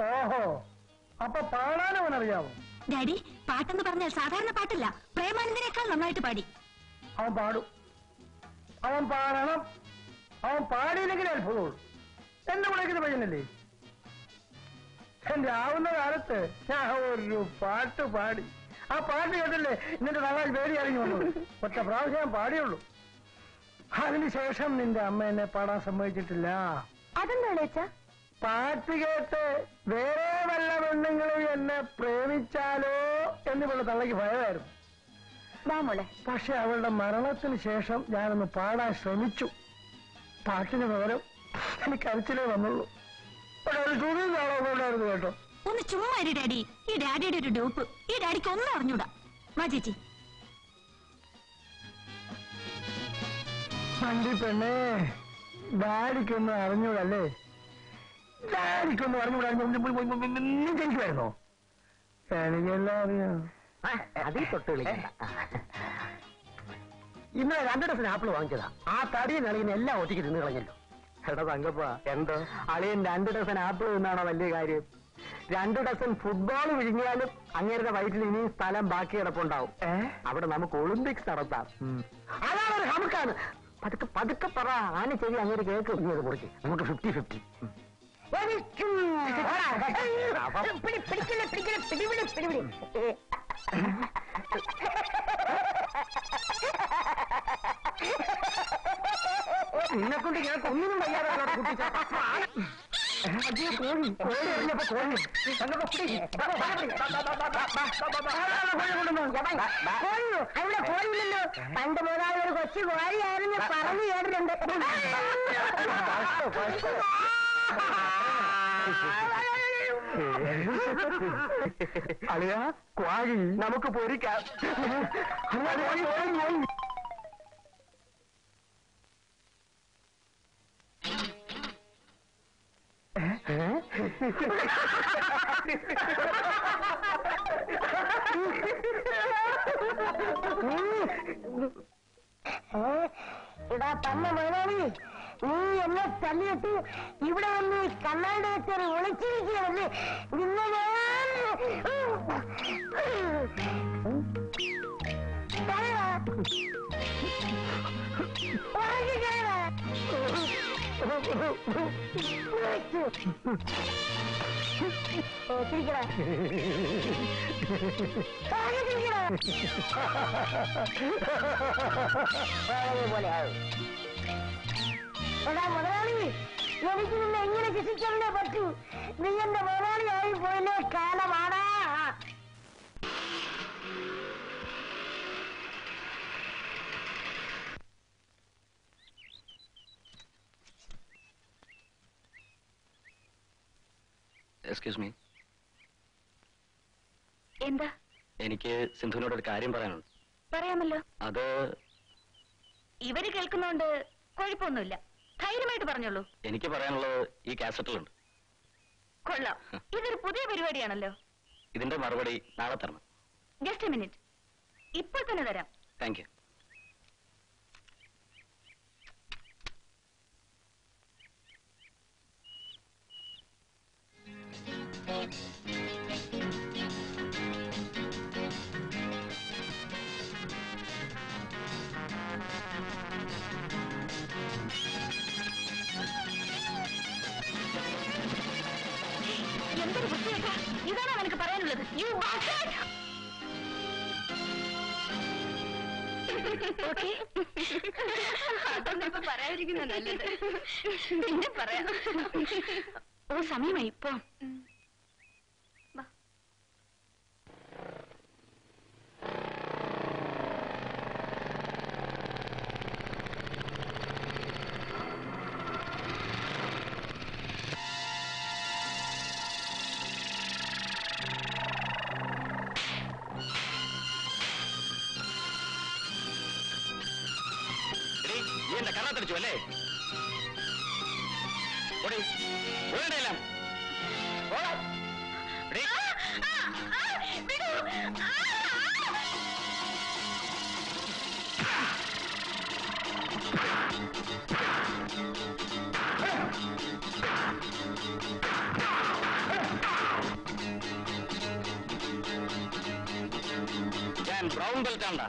ഓഹോ, അപ്പൊ പാടാനും അവനറിയാമോ? ഡാഡി, പാട്ടെന്ന് പറഞ്ഞാൽ സാധാരണ പാട്ടല്ല, പ്രേമാനന്ദിനേക്കാൾ നന്നായിട്ട് പാടി. അവൻ പാടും, അവൻ പാടണം. അവൻ പാടിയില്ലെങ്കിലും അത്ഭുതമുള്ളൂ. എന്നെ വിളിക്കുന്ന പയ്യനല്ലേ? എന്റെ ആവുന്ന കാലത്ത് ഞാൻ ഒരു പാട്ട് പാടി. ആ പാട്ട് കേട്ടല്ലേ നിന്റെ നന്നായി പേടി അറിഞ്ഞു വന്നത്. ഒറ്റ പ്രാവശ്യം ഞാൻ പാടിയുള്ളൂ. അതിനുശേഷം നിന്റെ അമ്മ എന്നെ പാടാൻ സമ്മതിച്ചിട്ടില്ല. അതെന്താണ് വെച്ചാ? പാട്ട് കേട്ട് വേറെ വല്ല പെണ്ണുങ്ങളും എന്നെ പ്രേമിച്ചാലോ എന്നിവളുടെ തള്ളയ്ക്ക് ഭയമായിരുന്നു. പക്ഷെ അവളുടെ മരണത്തിന് ശേഷം ഞാനൊന്ന് പാടാൻ ശ്രമിച്ചു. പാട്ടിന് പകരം എനിക്ക് കരച്ചിലേ വന്നുള്ളൂ. ഒരു ചുരുങ്ങി നാളായിരുന്നു കേട്ടോ. ഒന്ന് ചുമ്മാ ഇരി ഡാഡി. ഈ ഡാഡിയുടെ ഒരു ഡൂപ്പ്. ഈ ഡാഡിക്ക് ഒന്നും അറിഞ്ഞൂടാ. വാ ചേച്ചി. വണ്ടി പെണ്ണേ, ഡാഡിക്കൊന്നും അറിഞ്ഞൂടല്ലേ? ഡാഡിക്കൊന്നും അറിഞ്ഞൂടാ. ജനിക്കുമായിരുന്നോ? എനിക്കെല്ലാം അറിയാം. അതിൽ തൊട്ട് കളിക്കണ്ട. ഇന്നലെ 2 ഡസൻ ആപ്പിൾ വാങ്ങിച്ചതാ. ആ തടിയും കളിയും എല്ലാം ഒറ്റയ്ക്ക് തിന്നു കളഞ്ഞല്ലോ. എടാ തങ്കപ്പ, എന്തോ അളിയൻ 2 ഡസൻ ആപ്പിൾ തിന്നാണോ വലിയ കാര്യം? 2 ഡസൻ ഫുട്ബോൾ വിഴുങ്ങിയാലും അങ്ങേരുടെ വയറ്റിൽ ഇനിയും സ്ഥലം ബാക്കി കിടപ്പുണ്ടാവും. അവിടെ നമുക്ക് ഒളിമ്പിക്സ് നടത്താം. അതാണ് നമുക്കാണ്. പതുക്കെ പതുക്കെ പറ. ആന ചെവി അങ്ങേര് കേൾക്കും. ഇനി അത് മുറിച്ച് നമുക്ക് 50-50. നിന്നെക്കൊണ്ട് ഞാൻ ഒന്നിനും വയ്യാതെ അവിടെ കോഴിയില്ലല്ലോ. പണ്ട് മുതലാളി ഒരു കൊച്ചു കോഴിയായിരുന്നു പറഞ്ഞു കേട്ടിട്ടുണ്ട്. അളിയ കോഴി നമുക്ക് പൊരിക്കാം. ഇടാ തന്ന മുതലാളി, നീ എന്നെ തല്ലിയിട്ട് ഇവിടെ വന്ന് കണ്ണാടി വെച്ചൊരു ഒളിച്ചിരിക്കുകയല്ലേ? നിന്നെ ഞാൻ ചിരിക്കടാ പോലെ ആവും. എടാ മുതലാളി, എനിക്ക് നിന്നെ എങ്ങനെ ശിക്ഷിച്ചല്ലേ പറ്റൂ? നീ എന്റെ മുതലാളിയായി പോയില്ലേ കാലമാടാ. Excuse me. എന്താ? എനിക്ക് സിന്ധുവിനോടൊരു കാര്യം പറയാനുണ്ട്. പറയാമല്ലോ. അത് ഇവര് കേൾക്കുന്നോണ്ട് കുഴപ്പമൊന്നുമില്ല. ധൈര്യമായിട്ട് പറഞ്ഞോളൂ. എനിക്ക് പറയാനുള്ളത് ഈ കാസറ്റിലുണ്ട്. കൊള്ളാം. ഇതൊരു പുതിയ പരിപാടിയാണല്ലോ. ഇതിന്റെ മറുപടി നാളെ തരണം. Just A minute. ഇപ്പോൾ തന്നെ തരാം. Thank you. എന്തൊരു ബുദ്ധിയൊക്കെ. ഇതാണോ എനിക്ക് പറയാനുള്ളത്? U bastard. അതൊന്നും ഇപ്പൊ പറയാതിരിക്കുന്ന നല്ലത്. പിന്നെ പറയാം. ഓ, സമയമായി. ഇപ്പൊ എന്റെ കണ്ണാത്തടിച്ചു അല്ലേ? ഓടിയെല്ലാം ബ്രൗൺ ബെൽറ്റ് ആണ്ടാ.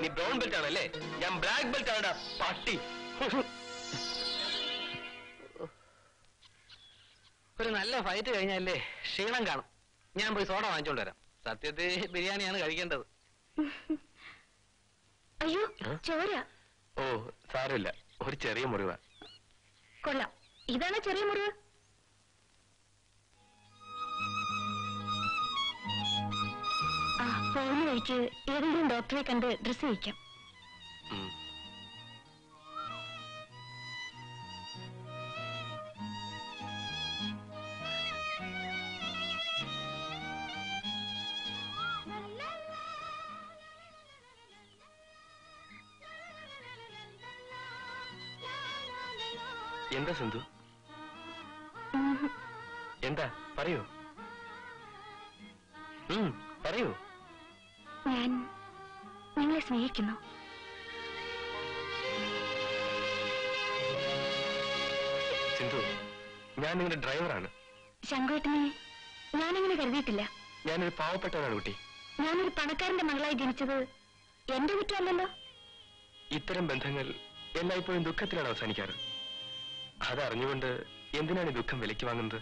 നീ ബ്രൗൺ ബെൽറ്റ് ആണല്ലേ, ഞാൻ ബ്ലാക്ക് ബെൽറ്റ് ആണടാ പട്ടി. ഒരു നല്ല ഫൈറ്റ് കഴിഞ്ഞല്ലേ ക്ഷീണം കാണും. ഞാൻ പോയി സോഡ വാങ്ങിച്ചോണ്ട് വരാം. സത്യത്തിൽ ബിരിയാണിയാണ് കഴിക്കേണ്ടത്. അയ്യോ ചോര. ഓ സാരമില്ല, ഒരു ചെറിയ മുറിവാ. കൊള്ളാം, ഇതാണ് ചെറിയ മുറിവ്. പോകുന്ന വഴിക്ക് ഏതെങ്കിലും ഡോക്ടറെ കണ്ട് ഡ്രസ് ചെയ്യിക്കാം. എന്താ സിന്ധു? എന്താ പറയൂ, പറയൂ. ഞാൻ നിങ്ങളെ സ്നേഹിക്കുന്നു. സിന്ധു, ഞാൻ നിങ്ങളുടെ ഡ്രൈവറാണ്. ശങ്കുവേട്ടനെ ഞാനങ്ങനെ കരുതിയിട്ടില്ല. ഞാനൊരു പാവപ്പെട്ടവനാണ് കുട്ടി. ഞാനൊരു പണക്കാരന്റെ മകളായി ജനിച്ചത് എന്റെ കുറ്റമല്ലല്ലോ. ഇത്തരം ബന്ധങ്ങൾ എല്ലായ്പ്പോഴും ദുഃഖത്തിലാണ് അവസാനിക്കാറ്. അതറിഞ്ഞുകൊണ്ട് എന്തിനാണ് ഈ ദുഃഖം വിലയ്ക്ക് വാങ്ങുന്നത്?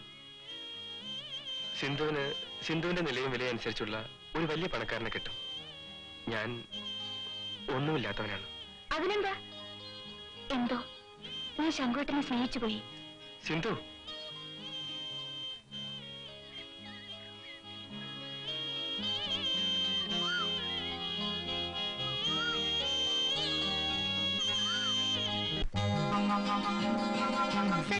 സിന്ധുവിന്റെ നിലയും വിലയും അനുസരിച്ചുള്ള ഒരു വലിയ പണക്കാരനെ കിട്ടും. ഞാൻ ഒന്നുമില്ലാത്തവനാണ്. അതിനെന്താ? എന്തോ ഞാൻ ശങ്കുവേട്ടനെ സ്നേഹിച്ചു പോയി. സിന്ധു,